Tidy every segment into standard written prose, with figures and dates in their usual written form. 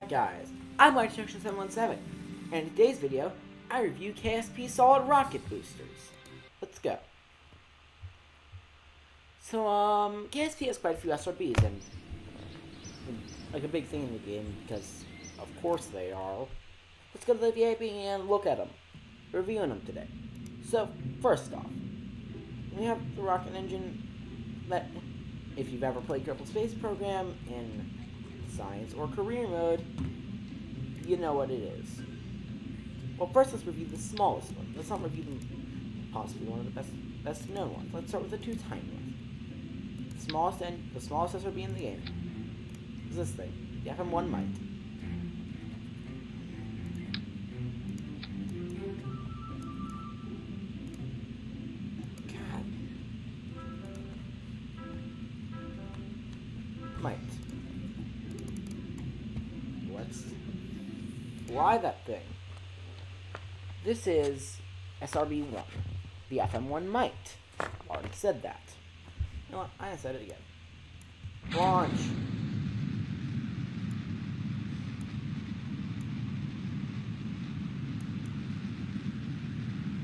Guys, I'm Section717, and in today's video, I review KSP solid rocket boosters. Let's go. So, KSP has quite a few SRBs, and like a big thing in the game, because of course they are. Let's go to the VIP and look at them. Reviewing them today. So, first off, we have the rocket engine that, if you've ever played Kerbal Space Program in Science or Career Mode, you know what it is. Well, first let's review the smallest one. Let's not review them possibly one of the best known ones. Let's start with the two tiny ones. The smallest SRB in the game is this thing, the FM1 Mite. God. Mite. Let's fly that thing. This is SRB1, the FM1 Mite. Already said that. You know what? I said it again. Launch.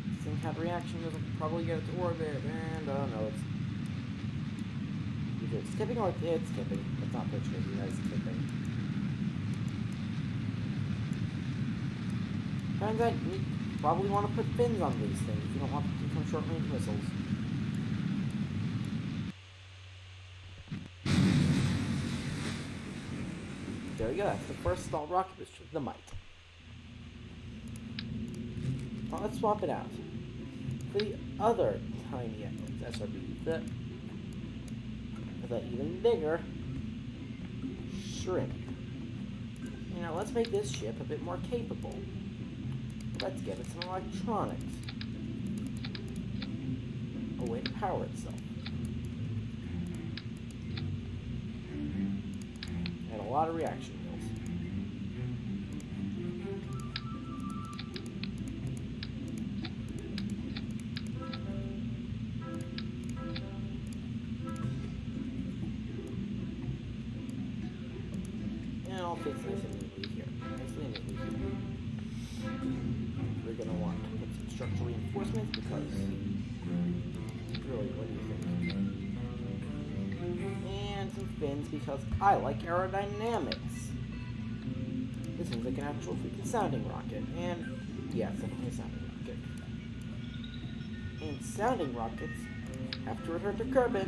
This thing had reaction, doesn't probably get it to orbit, and I don't know, it's either it's tipping or it's tipping. It's not picturing you guys tipping. Turns out you probably want to put fins on these things if you don't want them to become short-range missiles. There we go, that's the first stalled rocket booster, the Mite. Now let's swap it out for the other tiny SRB, the even bigger Shrimp. You know, let's make this ship a bit more capable. Let's give it some electronics. A way to power itself. And a lot of reaction wheels. And all fits nice and neatly here. Nicely and neatly here. We're going to want to put some structural reinforcements because, really, what do you think? And some fins because I like aerodynamics. This seems like an actual freaking sounding rocket, and yeah, it's definitely a sounding rocket. And sounding rockets have to return to Kerbal.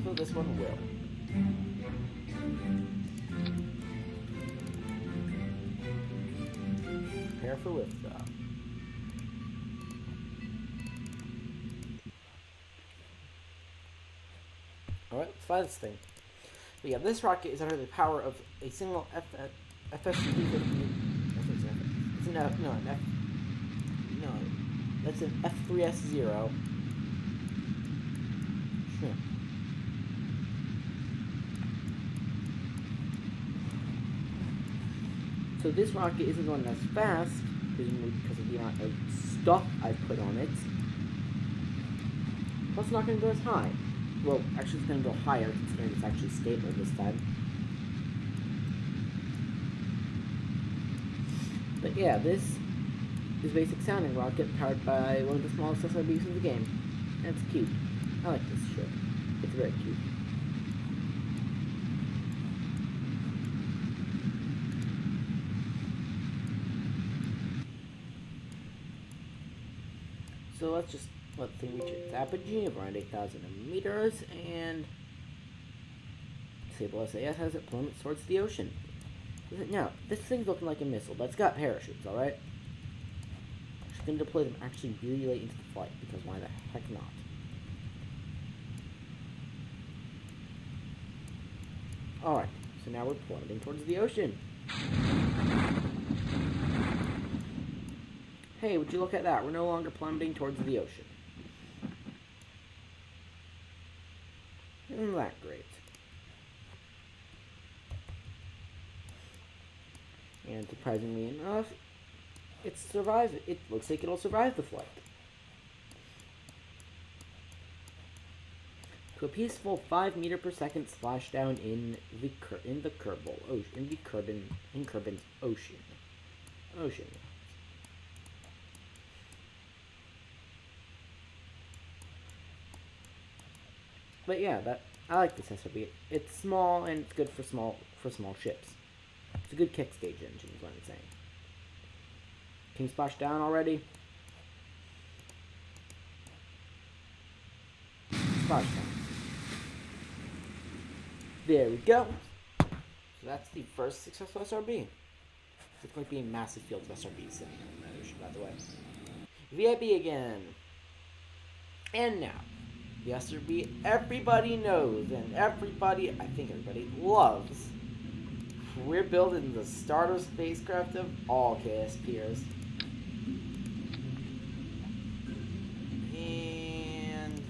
So this one will. Prepare for liftoff. Alright, let's fly this thing. But yeah, this rocket is under the power of a single that's an F3S0 Shrimp. So this rocket isn't going as fast, presumably because of the amount of stuff I've put on it. Plus it's not going to go as high. Well, actually it's going to go higher, considering it's actually stable this time. But yeah, this is basic sounding rocket powered by one of the smallest SRBs in the game. And it's cute. I like this ship. It's very cute. So let's just let the thing reach its apogee of around 8,000 meters, and disable SAS has it plummet towards the ocean. Now, this thing's looking like a missile, but it's got parachutes, alright? I'm just going to deploy them actually really late into the flight, because why the heck not? Alright, so now we're plummeting towards the ocean. Hey, would you look at that? We're no longer plummeting towards the ocean. Isn't that great? And surprisingly enough, it looks like it'll survive the flight. to a peaceful 5 meter per second splashdown in the Kerbal ocean, in Kerbin's ocean. But yeah, I like this SRB. It's small and it's good for small ships. It's a good kick stage engine, is what I'm saying. Can you splash down already? Splash down. There we go. So that's the first successful SRB. It's going to be a massive field of SRBs sitting in that ocean, by the way. VIP again. And now, the SRB everybody knows and I think everybody loves. We're building the starter spacecraft of all KSPers. And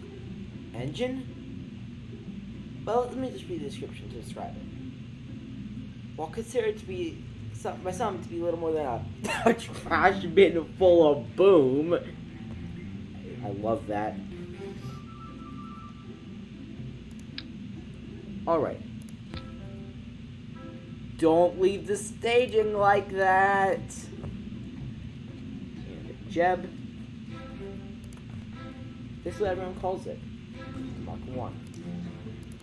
engine? Well, let me just read the description to describe it. While considered to be by some to be little more than a trash bin full of boom. I love that. Alright. Don't leave the staging like that. And a Jeb. This is what everyone calls it. Mark 1.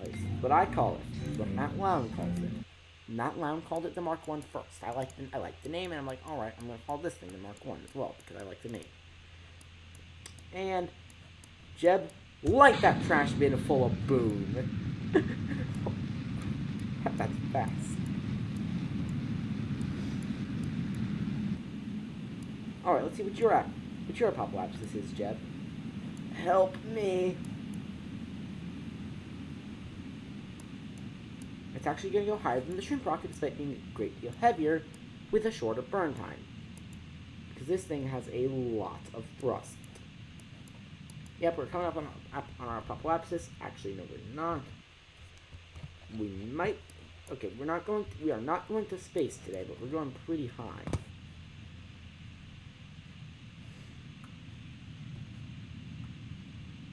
That's what I call it. That's what Matt Lown calls it. Matt Lown called it the Mark 1 first. I like the name, and I'm like, alright, I'm going to call this thing the Mark 1 as well, because I like the name. And Jeb, light that trash bin full of boom. That's fast. Alright, let's see what you're at. What your apocalypse is, Jeb. Help me. It's actually going to go higher than the shrimp rocket, despite being a great deal heavier, with a shorter burn time. Because this thing has a lot of thrust. Yep, we're coming up on our apocalypse. Actually, no, we're not. We might. Okay, we are not going to space today, but we're going pretty high.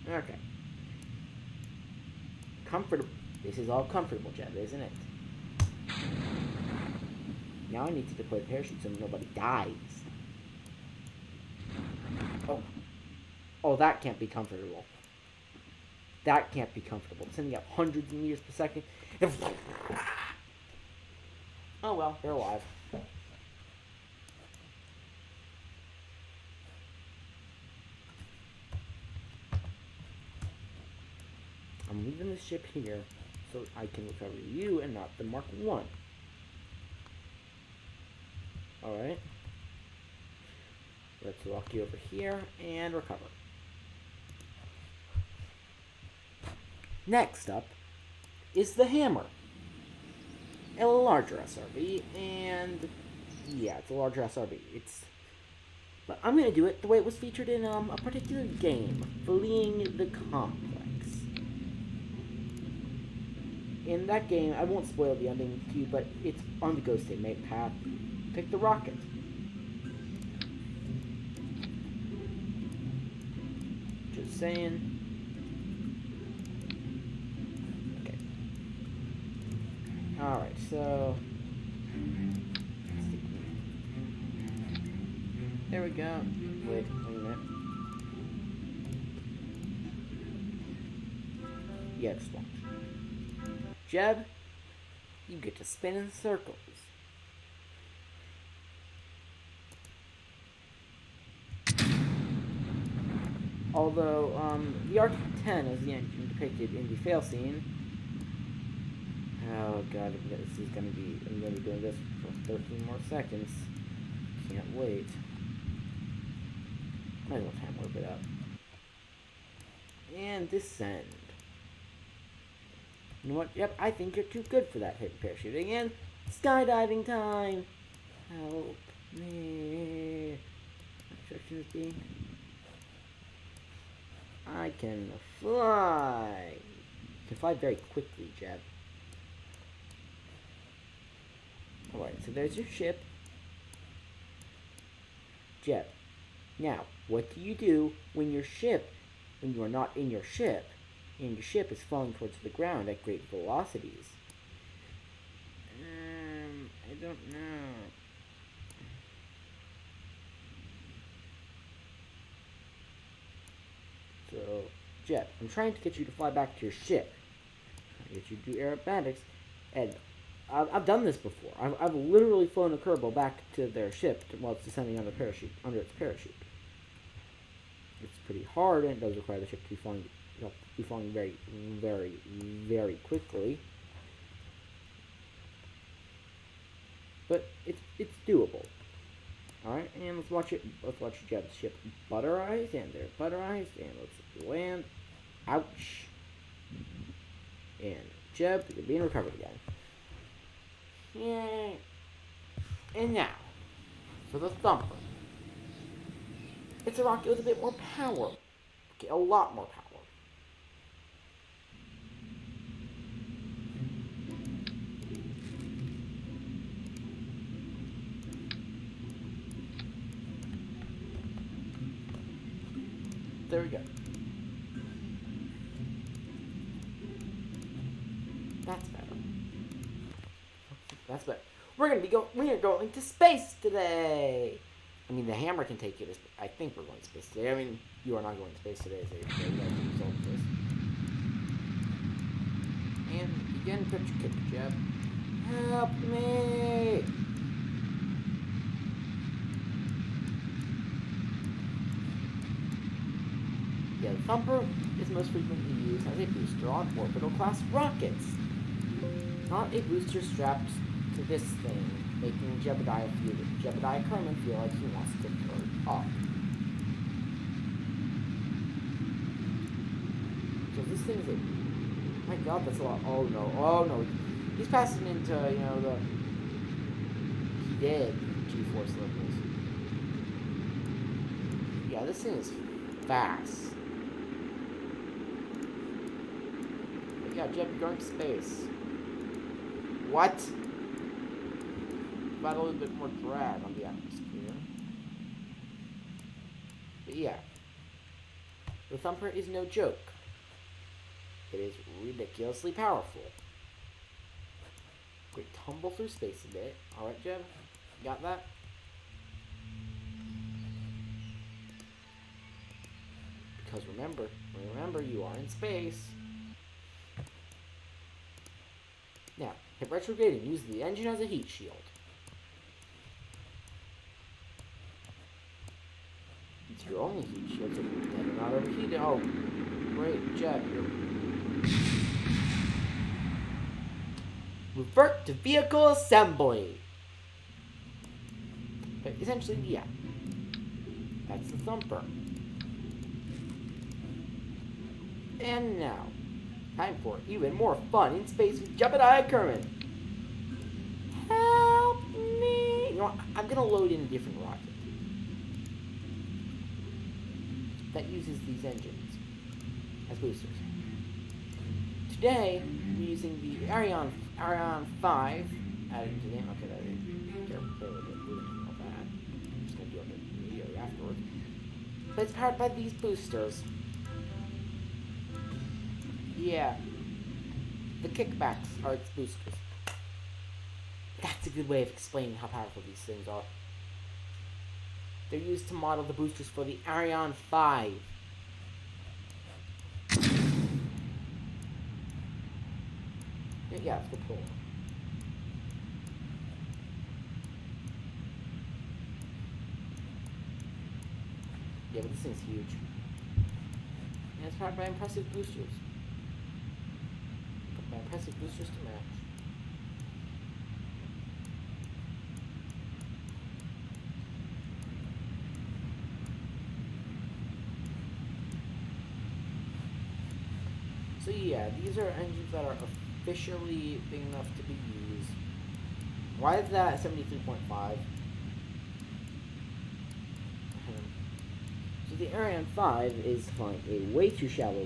Okay. Comfortable. This is all comfortable, Jeb, isn't it? Now I need to deploy the parachute so nobody dies. Oh. Oh, that can't be comfortable. That can't be comfortable. Sending out hundreds of meters per second. Oh well, they're alive. I'm leaving the ship here so I can recover you and not the Mark 1. Alright. Let's walk you over here and recover. Next up is the hammer. A larger SRB, and yeah, it's a larger SRB. But I'm gonna do it the way it was featured in a particular game, Fleeing the Complex. In that game, I won't spoil the ending to you, but it's on the Ghost Inmate path. Pick the rocket. Just saying. Okay. Alright, so... there we go. Wait a minute. Yeah, just watch. Jeb, you get to spin in circles. Although, the R10 is the engine depicted in the fail scene. Oh god, I'm gonna be doing this for 13 more seconds. Can't wait. Might as well time warp it up. And descend. You know what? Yep, I think you're too good for that hidden parachuting. And skydiving time! Help me. Instructions being... I can fly. You can fly very quickly, Jeb. Alright, so there's your ship. Jeb. Now, what do you do when you are not in your ship, and your ship is falling towards the ground at great velocities. I don't know. So, Jet, I'm trying to get you to fly back to your ship. I get you to do aerobatics, and I've done this before. I've literally flown a Kerbal back to their ship while it's descending under its parachute. It's pretty hard, and it does require the ship to be flying very, very, very quickly. But it's doable. Alright, and let's watch Jeb's ship butterize, and they're butterized, and let's land. Ouch. And Jeb, you're being recovered again. Yay. And now, for the Thumper. It's a rocket with a bit more power. Okay, a lot more power. There we go. That's better. That's better. We're going to space today. I mean, the hammer can take you to space. I think we're going to space today. I mean, you are not going to space today, so you guys can result this. And begin picture kick, Jeb. Help me! Yeah, the Thumper is most frequently used as a booster on orbital class rockets. Not a booster strapped to this thing, making Jebediah Kerman feel like he wants to throw it up. So this thing is a... My god, that's a lot. Oh no. He's passing into, he did G-force levels. Yeah, this thing is fast. But yeah, Jeb, you're going to space. What? About a little bit more drag on the atmosphere. But yeah. The Thumper is no joke. It is ridiculously powerful. Great tumble through space a bit. Alright, Jeb? Got that? Because remember, you are in space. Now, hit retrograde and use the engine as a heat shield. It's your only heat shield, so you're not overheated. Oh, great, Jeb, you're... Revert to vehicle assembly! But essentially, yeah. That's the Thumper. And now, time for even more fun in space with Jebediah Kerman. Help me! You know what? I'm gonna load in a different rocket that uses these engines as boosters. Today, we're using the Arion 5 added to the name. Okay, that is careful with that. I'm just gonna do it immediately afterwards. But it's powered by these boosters. Yeah. The kickbacks are its boosters. That's a good way of explaining how powerful these things are. They're used to model the boosters for the Arion 5. Yeah, it's good pull. Yeah, but this thing's huge. And it's powered by impressive boosters. By impressive boosters to match. So yeah, these are engines that are officially big enough to be used. Why is that 73.5? So the Arion 5 is flying a way too shallow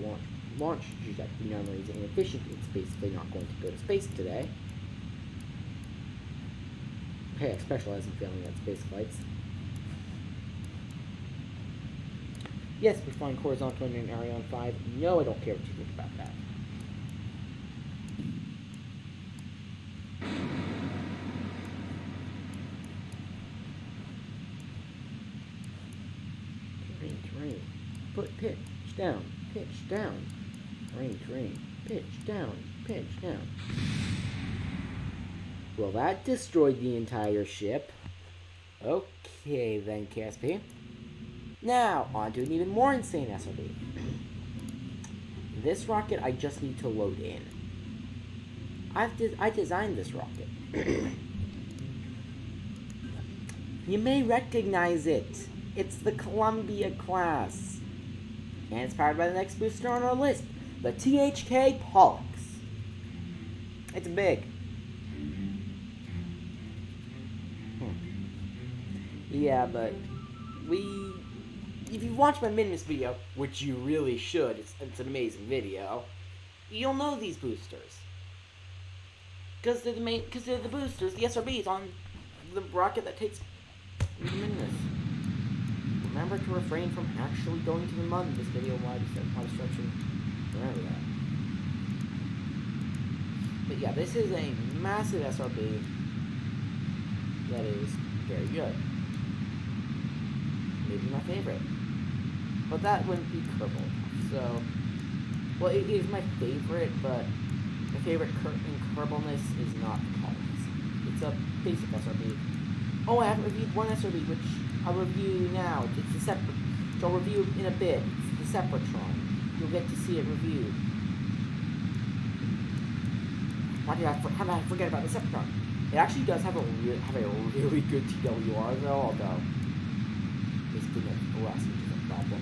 launch trajectory. Normally is inefficient. It's basically not going to go to space today. Hey, I specialize in failing at space flights. Yes, we're flying horizontally in Arion 5. No, I don't care what you think about that. Terrain. Pitch down, pitch down. Terrain. Pitch down, pitch down. Well, that destroyed the entire ship. Okay then, KSP. Now, on to an even more insane SRB. This rocket I just need to load in. I designed this rocket. You may recognize it. It's the Columbia class. And it's powered by the next booster on our list, the THK Pollux. It's big. Yeah, but if you watch my Minimus video, which you really should, it's an amazing video, you'll know these boosters. Because they're the boosters, the SRBs on the rocket that takes the Minimus. Remember to refrain from actually going to the mud in this video while destruction. Remember that. But yeah, this is a massive SRB that is very good. Maybe my favorite. But that wouldn't be Kerbal. So, well, it is my favorite, but my favorite in Kerbalness is not the Pollux. It's a basic SRB. Oh, I haven't reviewed one SRB, which I'll review now. It's the separate. So I'll review in a bit. It's the Separatron. You'll get to see it reviewed. How did I forget about the Separatron? It actually does have a really good TWR though, although this didn't blast, which is a problem.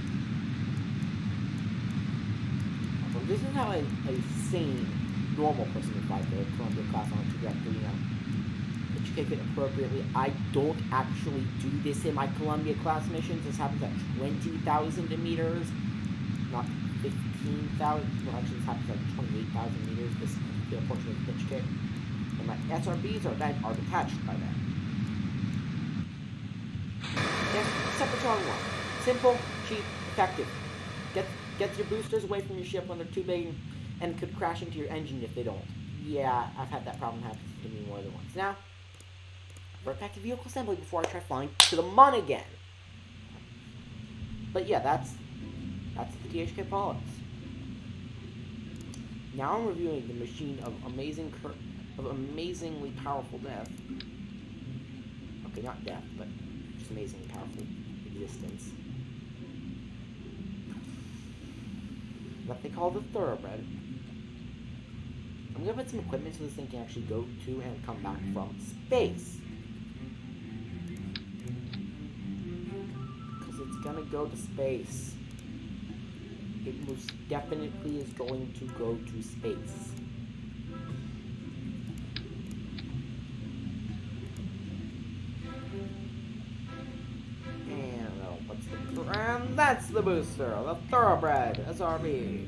But this is how a sane, normal person would fight the Columbia class on a trajectory, you know. Educate it appropriately. I don't actually do this in my Columbia class missions. This happens at 20,000 meters, not 15,000. Well, actually, this happens at 28,000 meters. This particular portion of the pitch kick. And my SRBs are detached by that. Separatron 1. Simple, cheap, effective. Gets your boosters away from your ship when they're too big and could crash into your engine if they don't. Yeah, I've had that problem happen to me more than once. Now, right back to vehicle assembly before I try flying to the moon again. But yeah, that's the THK Pollux. Now I'm reviewing the machine of amazingly powerful death. Okay, not death, but just amazingly powerful existence. That they call the Thoroughbred. I'm gonna put some equipment so this thing can actually go to and come back from space. Because it's gonna go to space. It most definitely is going to go to space. And that's the booster, the Thoroughbred SRB.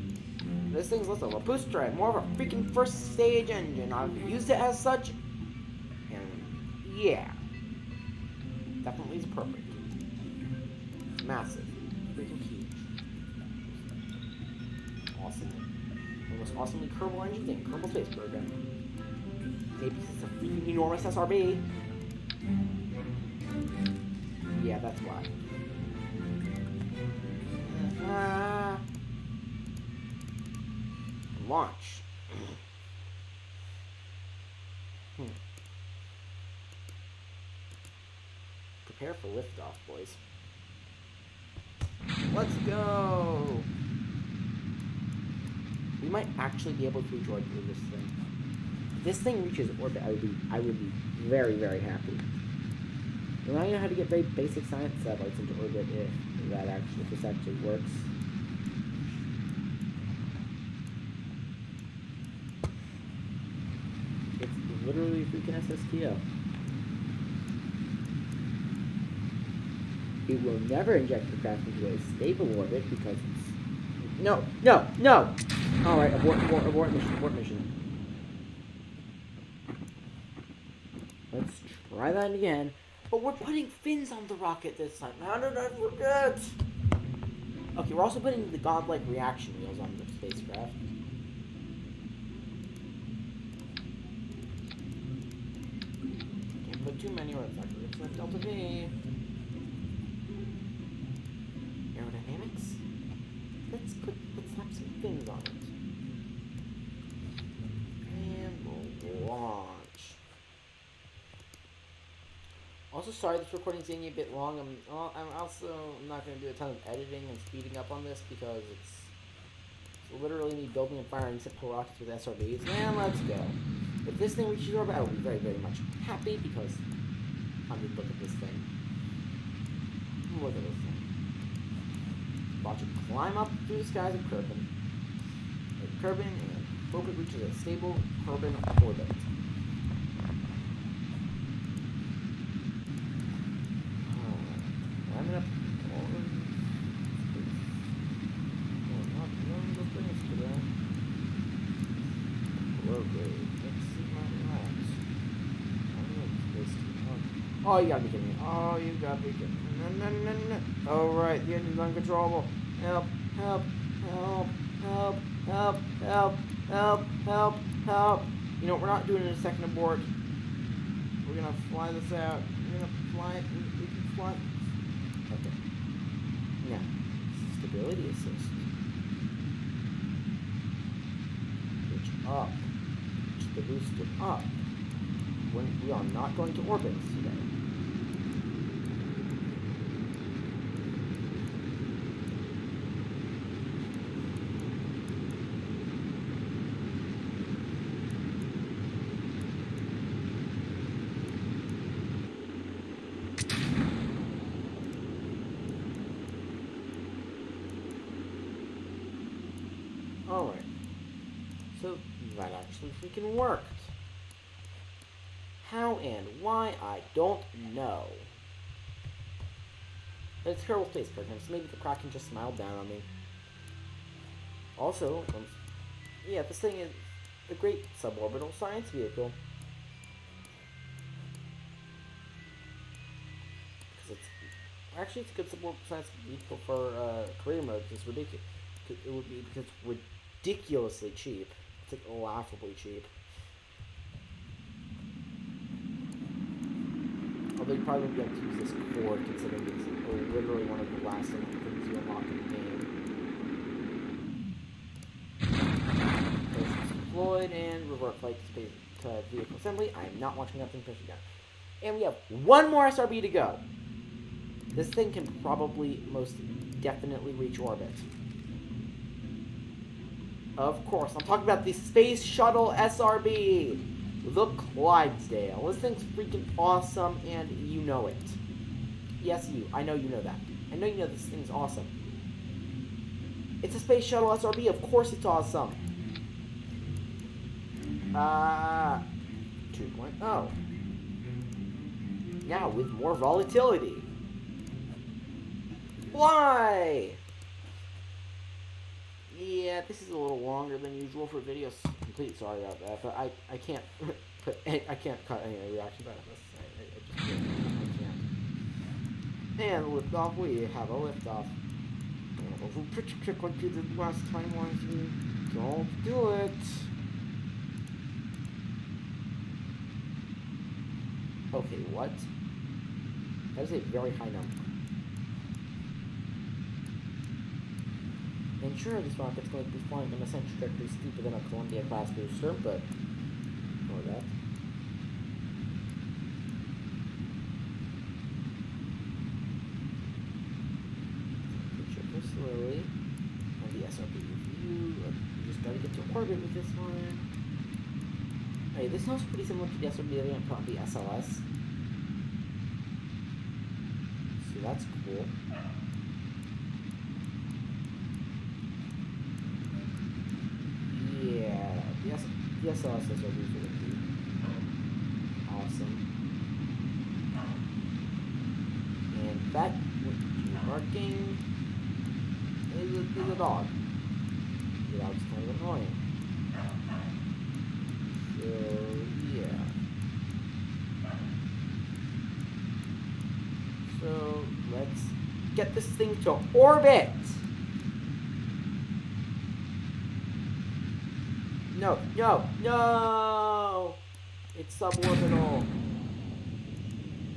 This thing's less of a booster, more of a freaking first stage engine. I've used it as such, and yeah, definitely is perfect. It's massive, freaking huge, awesome, almost awesomely Kerbal engine thing, Kerbal space program. Maybe it's a freaking enormous SRB. Yeah, that's why. Launch. Prepare for liftoff, boys. Let's go! We might actually be able to enjoy this thing. If this thing reaches orbit, I would be very, very happy. And I know how to get very basic science satellites into orbit if this actually works. It's literally a freaking SSTO. It will never inject the craft into a stable orbit because it's... No! Alright, abort mission. Let's try that again. But we're putting fins on the rocket this time. How did I forget? Okay, we're also putting the godlike reaction wheels on the spacecraft. Can't put too many or it's not going to Delta V. Aerodynamics? Let's slap some fins on it. And we'll launch. Also, sorry this recording's getting a bit long. I'm also not going to do a ton of editing and speeding up on this because it's literally me building and firing simple rockets with SRBs. And let's go. If this thing reaches orbit, I will be very, very much happy because I mean, look at this thing. Look at this thing. Watch it climb up through the skies of Kerbal. And hope it reaches a stable Kerbal orbit. Climbing up all of space. Not those things today. Hello, Dave. Let's see my relax. Oh, you gotta be kidding me. Oh, you gotta be kidding me. No. Oh, right. The engine's uncontrollable. Help. You know, we're not doing it in a second abort. We're gonna fly this out. We're gonna fly it. We can fly. Okay. Now, stability assist. Pitch up. Pitch the booster up. When we are not going to orbits today. Alright, so that actually freaking worked. How and why, I don't know. But it's Kerbal space program, so maybe the Kraken just smiled down on me. Also, yeah, this thing is a great suborbital science vehicle. Because it's a good suborbital science vehicle for career mode. It's ridiculous. It would be because it's ridiculously cheap. It's like laughably cheap. Although you probably won't be able to use this core considering it's literally one of the last things you unlock in the game. It's deployed and revert flight to vehicle assembly. I am not watching that thing push again. And we have one more SRB to go. This thing can probably most definitely reach orbit. Of course, I'm talking about the Space Shuttle SRB, the Clydesdale. This thing's freaking awesome, and you know it. Yes, you. I know you know that. I know you know this thing's awesome. It's a Space Shuttle SRB. Of course it's awesome. 2.0. Yeah, with more volatility. Why? Yeah, this is a little longer than usual for videos. Completely sorry about that, but I can't I can't cut any reactions out of this. I just can't. And liftoff, we have a liftoff. Over picture trick like you did last time, don't do it. Okay, what? That is a very high number. And sure, this rocket's going to be flying in a central trajectory steeper than a Columbia-class booster, but ignore that. Picture this slowly. On the SRB review, you just gotta get to orbit with this one. Hey, this sounds pretty similar to the SRB and probably the SLS. So that's cool. Yeah, the SLS SRBs are going to be awesome. And that marking is a dog. The dog's kind of annoying. So, yeah. So, let's get this thing to orbit! No, no, no! It's suborbital.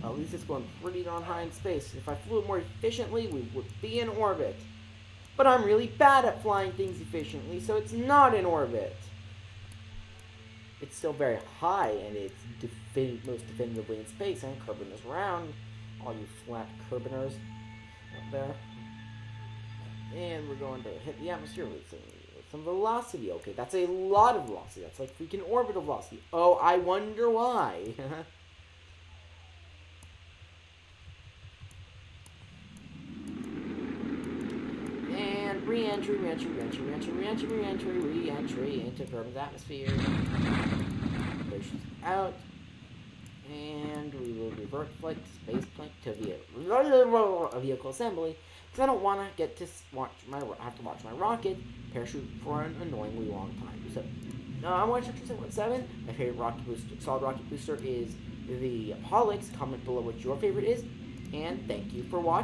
At least it's going pretty darn high in space. If I flew it more efficiently, we would be in orbit. But I'm really bad at flying things efficiently, so it's not in orbit. It's still very high, and it's most definitively in space, and Kerbin is around. All you flat Kerbiners out there. And we're going to hit the atmosphere with some velocity. Okay, that's a lot of velocity. That's like freaking orbital velocity. Oh, I wonder why. And re-entry into Kerbin's atmosphere. Pushes out. And we will revert flight to spaceplane to vehicle assembly, because I don't want to get to have to watch my rocket parachute for an annoyingly long time. So, I'm watching 717. My favorite rocket booster, solid rocket booster, is the Pollux. Comment below what your favorite is, and thank you for watching.